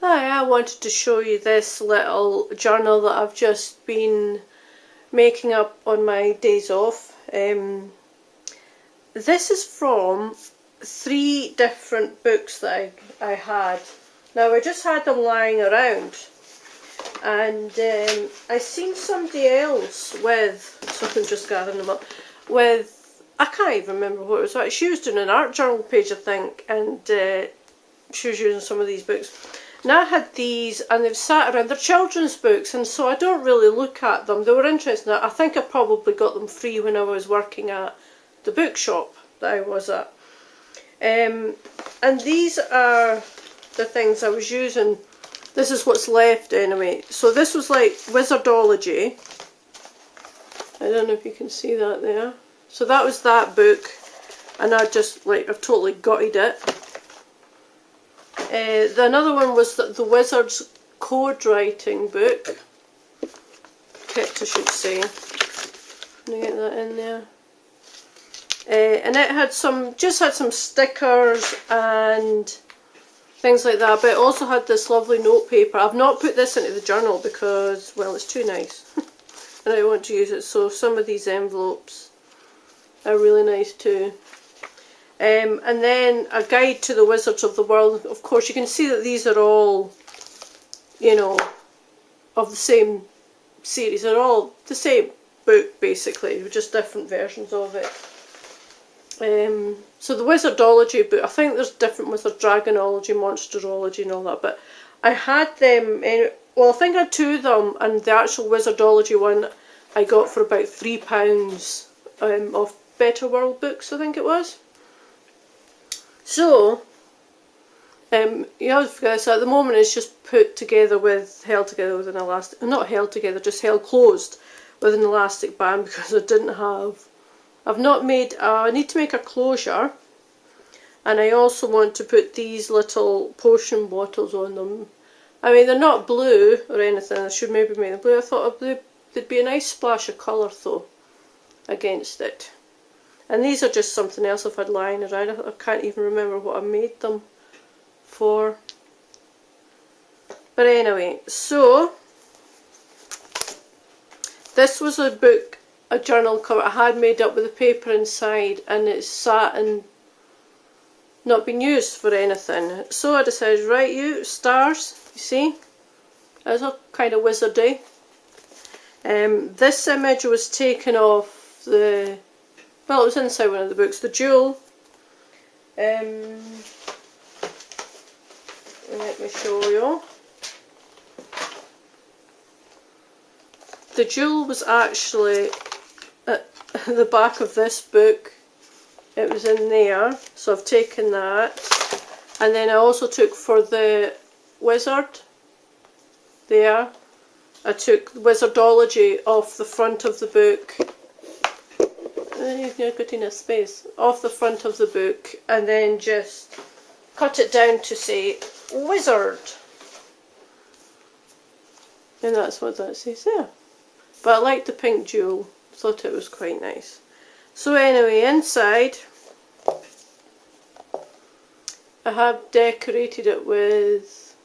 Hi, I wanted to show you this little journal that I've just been making up on my days off. This is from 3 different books that I had. Now I just had them lying around and I seen somebody else with, so I'm just gathering them up, with, I can't even remember what it was like. She was doing an art journal page I think, and she was using some of these books. And I had these, and they've sat around. They're children's books, and so I don't really look at them. They were interesting. I think I probably got them free when I was working at the bookshop that I was at. And these are the things I was using. This is what's left anyway. So this was like Wizardology. I don't know if you can see that there. So that was that book, and I've totally gutted it. Another one was the Wizard's code writing book. Kit, I should say. Let me get that in there. And it had some stickers and things like that, but it also had this lovely notepaper. I've not put this into the journal because, well, it's too nice and I want to use it. So some of these envelopes are really nice too. And then a guide to the Wizards of the World. Of course, you can see that these are all, you know, of the same series. They're all the same book, basically, with just different versions of it. So the Wizardology book, I think there's different Wizard Dragonology, Monsterology and all that, but I had them, well I think I had 2 of them, and the actual Wizardology one I got for about £3 of Better World Books, I think it was. So, you have to forget this, at the moment it's just held together with an elastic, not held together, just held closed with an elastic band because I've not made, I need to make a closure, and I also want to put these little potion bottles on them. I mean, they're not blue or anything, I should maybe make them blue. I thought there'd be a nice splash of colour though against it. And these are just something else I've had lying around. I can't even remember what I made them for. But anyway, so this was a book, a journal cover I had made up with the paper inside, and it's sat and not been used for anything. So I decided, right, you stars, you see, that's all kind of wizardy. This image was taken off the, well, it was inside one of the books, the jewel. Let me show you. The jewel was actually at the back of this book. It was in there, so I've taken that. And then I also took for the wizard there, I took Wizardology off the front of the book. You've got enough space. Off the front of the book, and then just cut it down to say Wizard. And that's what that says there. But I liked the pink jewel, thought it was quite nice. So anyway, inside I have decorated it with,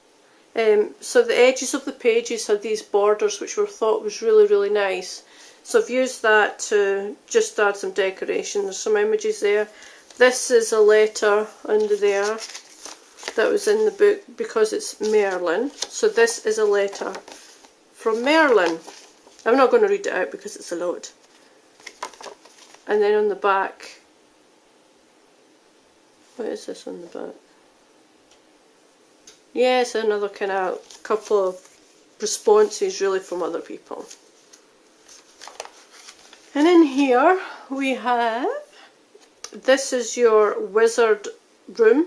so the edges of the pages had these borders which were thought was really nice. So I've used that to just add some decoration. There's some images there. This is a letter under there that was in the book because it's Merlin. So this is a letter from Merlin. I'm not going to read it out because it's a lot. And then on the back, what is this on the back? Yes, another kind of couple of responses really from other people. And in here we have, this is your wizard room,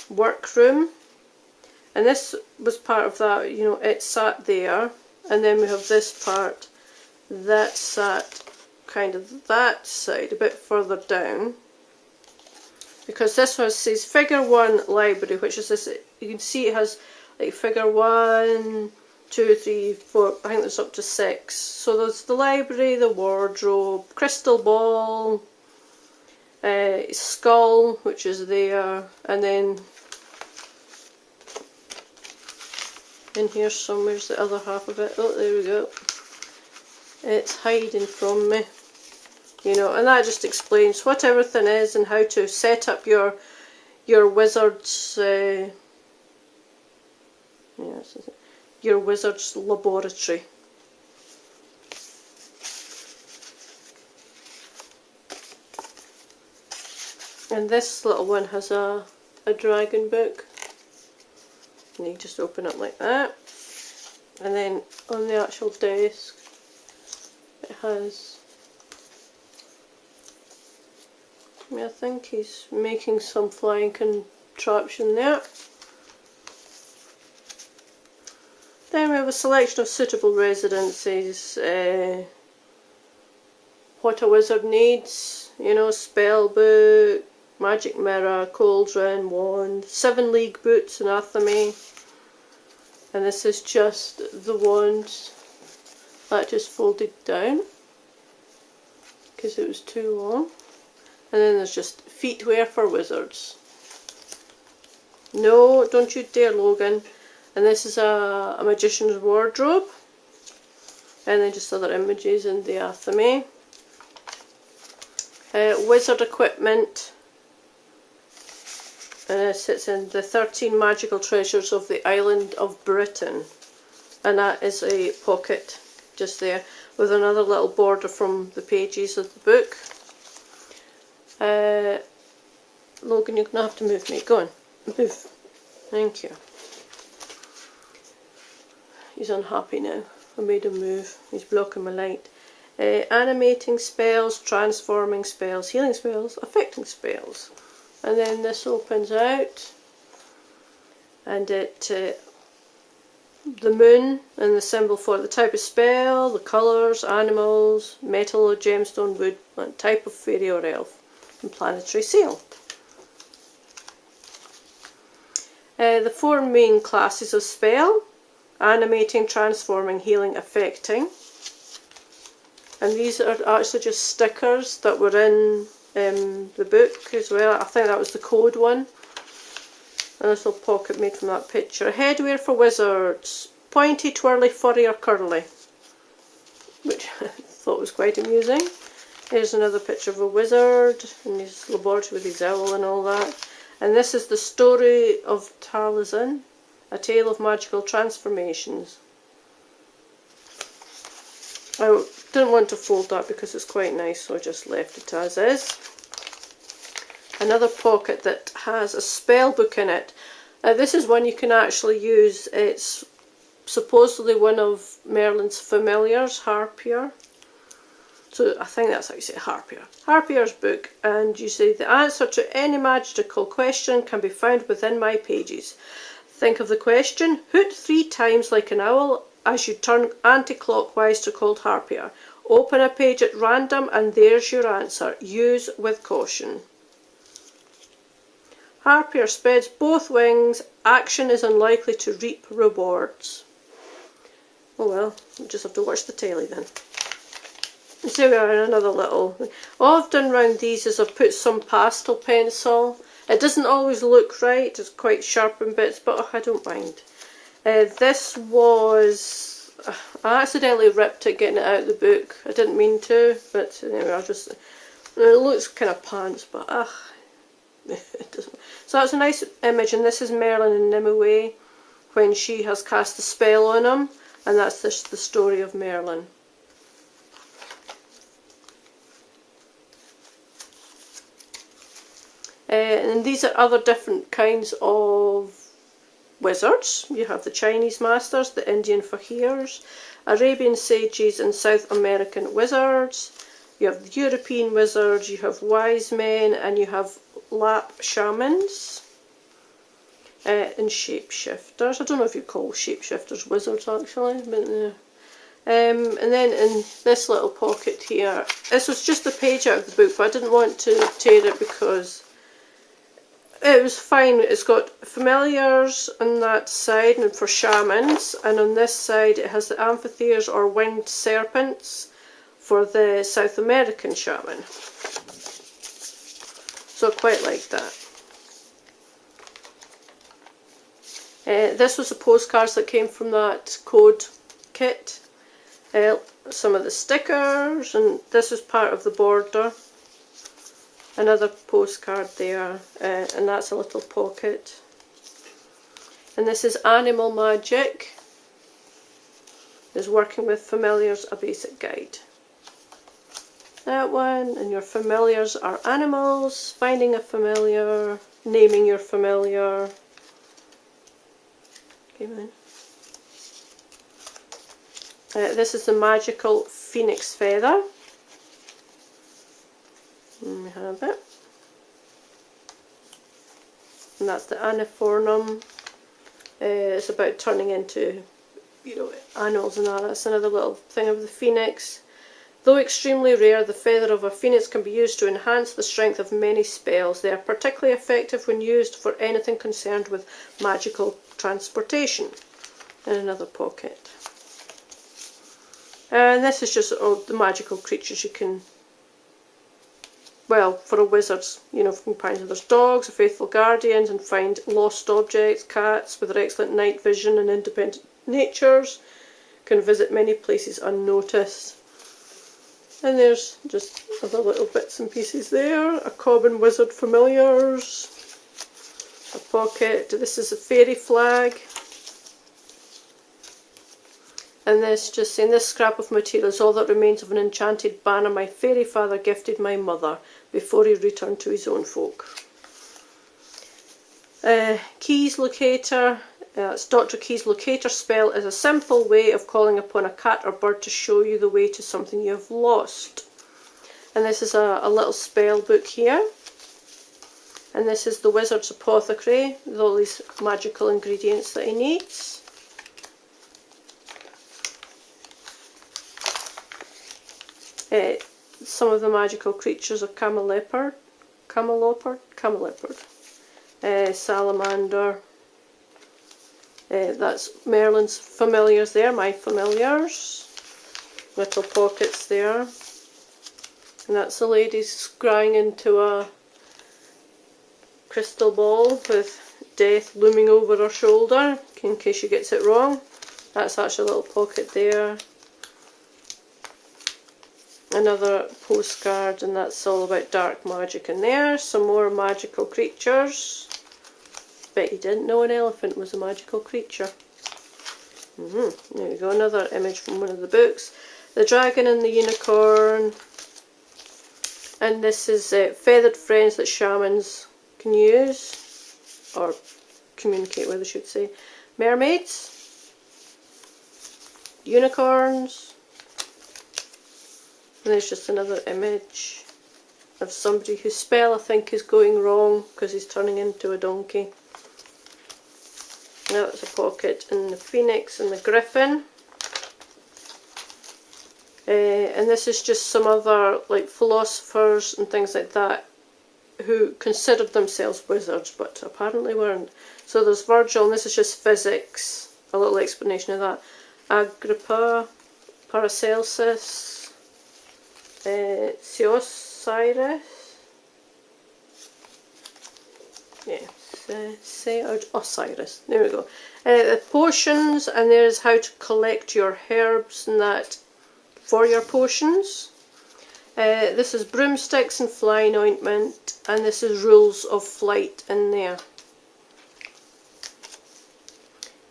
workroom, and this was part of that, you know, it sat there, and then we have this part that sat kind of that side, a bit further down, because this one says figure 1 library, which is this, you can see it has like figure 1, 2, 3, 4, I think there's up to 6. So there's the library, the wardrobe, crystal ball, skull, which is there, and then in here somewhere's the other half of it. Oh, there we go. It's hiding from me. You know, and that just explains what everything is and how to set up your wizard's your wizard's laboratory. And this little one has a dragon book. And you just open it like that. And then on the actual desk it has, I think he's making some flying contraption there. Then we have a selection of suitable residencies, what a wizard needs, you know, spell book, magic mirror, cauldron, wand, 7 league boots, anathema. And this is just the wand that just folded down because it was too long. And then there's just feetwear for wizards. No, don't you dare, Logan. And this is a magician's wardrobe. And then just other images in the athame. Wizard equipment. And it sits in the 13 magical treasures of the island of Britain. And that is a pocket just there with another little border from the pages of the book. Logan, you're going to have to move, mate. Go on. Move. Thank you. He's unhappy now. I made him move. He's blocking my light. Animating spells, transforming spells, healing spells, affecting spells. And then this opens out. And it, the moon and the symbol for the type of spell, the colours, animals, metal or gemstone, wood, and type of fairy or elf, and planetary seal. The 4 main classes of spell: animating, transforming, healing, affecting. And these are actually just stickers that were in the book as well. I think that was the code one. A little pocket made from that picture. Headwear for wizards: pointy, twirly, furry or curly, which I thought was quite amusing. Here's another picture of a wizard in his laboratory with his owl and all that. And this is the story of Taliesin, a tale of magical transformations. I didn't want to fold that because it's quite nice, so I just left it as is. Another pocket that has a spell book in it. This is one you can actually use. It's supposedly one of Merlin's familiars, Harpier. So I think that's how you say Harpier. Harpier's book, and you say the answer to any magical question can be found within my pages. Think of the question: hoot 3 times like an owl as you turn anti-clockwise to Cold Harpier. Open a page at random and there's your answer. Use with caution. Harpier spreads both wings. Action is unlikely to reap rewards. Oh well, we'll just have to watch the telly then. And so we are in another little... All I've done around these is I've put some pastel pencil. It doesn't always look right, it's quite sharp in bits, but I don't mind. This was... I accidentally ripped it getting it out of the book. I didn't mean to, but anyway, I just... It looks kind of pants, but it doesn't. So that's a nice image, and this is Merlin and Nimue when she has cast a spell on him, and that's the story of Merlin. And these are other different kinds of wizards. You have the Chinese masters, the Indian fakirs, Arabian sages and South American wizards. You have the European wizards, you have wise men, and you have lap shamans and shapeshifters. I don't know if you call shapeshifters wizards actually, but and then in this little pocket here, this was just a page out of the book, but I didn't want to tear it because it was fine. It's got familiars on that side and for shamans, and on this side it has the amphitheaters or winged serpents for the South American shaman. So I quite like that. This was the postcards that came from that code kit. Some of the stickers, and this is part of the border. Another postcard there, and that's a little pocket. And this is Animal Magic. Is Working with Familiars, a Basic Guide. That one, and your familiars are animals, finding a familiar, naming your familiar. Okay, man. This is the magical phoenix feather. And we have it. And that's the anifornum. It's about turning into, animals and that. That's another little thing of the phoenix. Though extremely rare, the feather of a phoenix can be used to enhance the strength of many spells. They are particularly effective when used for anything concerned with magical transportation. In another pocket. And this is just the magical creatures you can, well, for a wizard, from companions, there's dogs, faithful guardians, and find lost objects, cats with their excellent night vision and independent natures, can visit many places unnoticed. And there's just other little bits and pieces there. A common wizard familiars. A pocket. This is a fairy flag. And this just saying, this scrap of material is all that remains of an enchanted banner my fairy father gifted my mother before he returned to his own folk. Keys locator. It's Dr. Key's locator spell is a simple way of calling upon a cat or bird to show you the way to something you have lost. And this is a little spell book here. And this is the Wizard's Apothecary with all these magical ingredients that he needs. Some of the magical creatures are camelopard, salamander. That's Merlin's familiars there, my familiars. Little pockets there. And that's the lady scrying into a crystal ball with death looming over her shoulder, in case she gets it wrong. That's actually a little pocket there. Another postcard, and that's all about dark magic in there. Some more magical creatures. Bet you didn't know an elephant was a magical creature. There we go, another image from one of the books. The dragon and the unicorn. And this is feathered friends that shamans can use, or communicate with, I should say. Mermaids. Unicorns. And there's just another image of somebody whose spell I think is going wrong because he's turning into a donkey. Now that's a pocket, and the phoenix and the griffin. And this is just some other like philosophers and things like that who considered themselves wizards but apparently weren't. So there's Virgil, and this is just physics, a little explanation of that. Agrippa, Paracelsus, Osiris. Osiris. There we go. The potions, and there's how to collect your herbs and that for your potions. This is broomsticks and flying ointment, and this is rules of flight in there.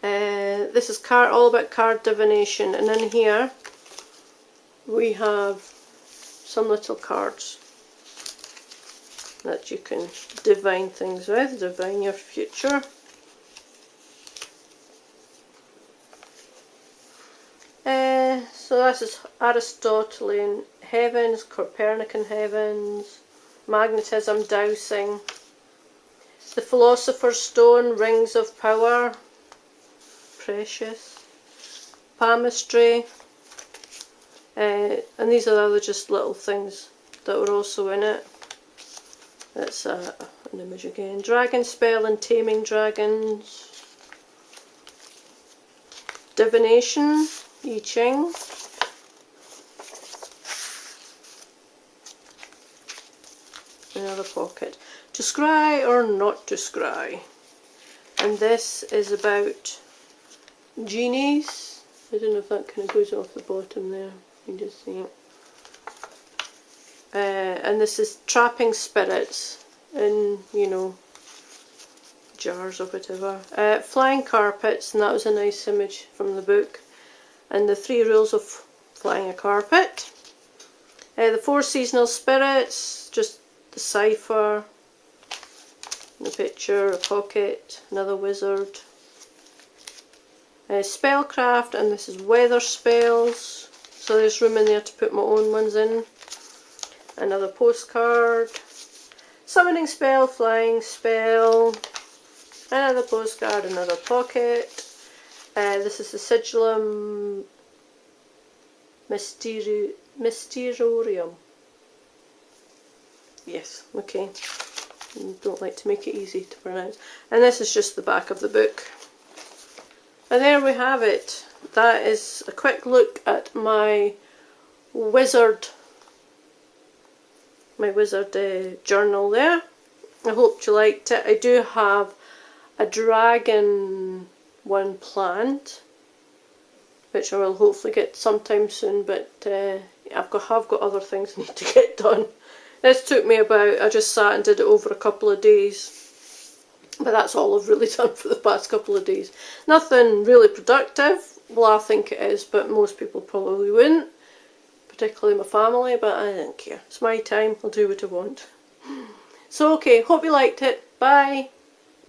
This is all about card divination, and in here we have some little cards that you can divine things with, divine your future. So this is Aristotelian heavens, Copernican heavens, magnetism, dowsing, the Philosopher's Stone, rings of power, precious, palmistry, and these are the other just little things that were also in it. That's an image again. Dragon spell and taming dragons. Divination, I Ching. Another pocket. To scry or not to scry. And this is about genies. I don't know if that kind of goes off the bottom there. You can just see it. And this is trapping spirits in, you know, jars or whatever. Flying carpets, and that was a nice image from the book. And the 3 rules of flying a carpet. The 4 seasonal spirits, just the cipher, the picture, a pocket, another wizard. Spellcraft, and this is weather spells. So there's room in there to put my own ones in. Another postcard. Summoning spell, flying spell. Another postcard, another pocket. This is the Sigillum Mysteriorium. Yes, okay. Don't like to make it easy to pronounce. And this is just the back of the book. And there we have it. That is a quick look at my wizard journal there. I hope you liked it. I do have a dragon one planned, which I will hopefully get sometime soon, but have got other things I need to get done. This took me about, I just sat and did it over a couple of days, but that's all I've really done for the past couple of days. Nothing really productive. Well, I think it is, but most people probably wouldn't, particularly my family, but I don't care. It's my time, I'll do what I want. So okay, hope you liked it. Bye!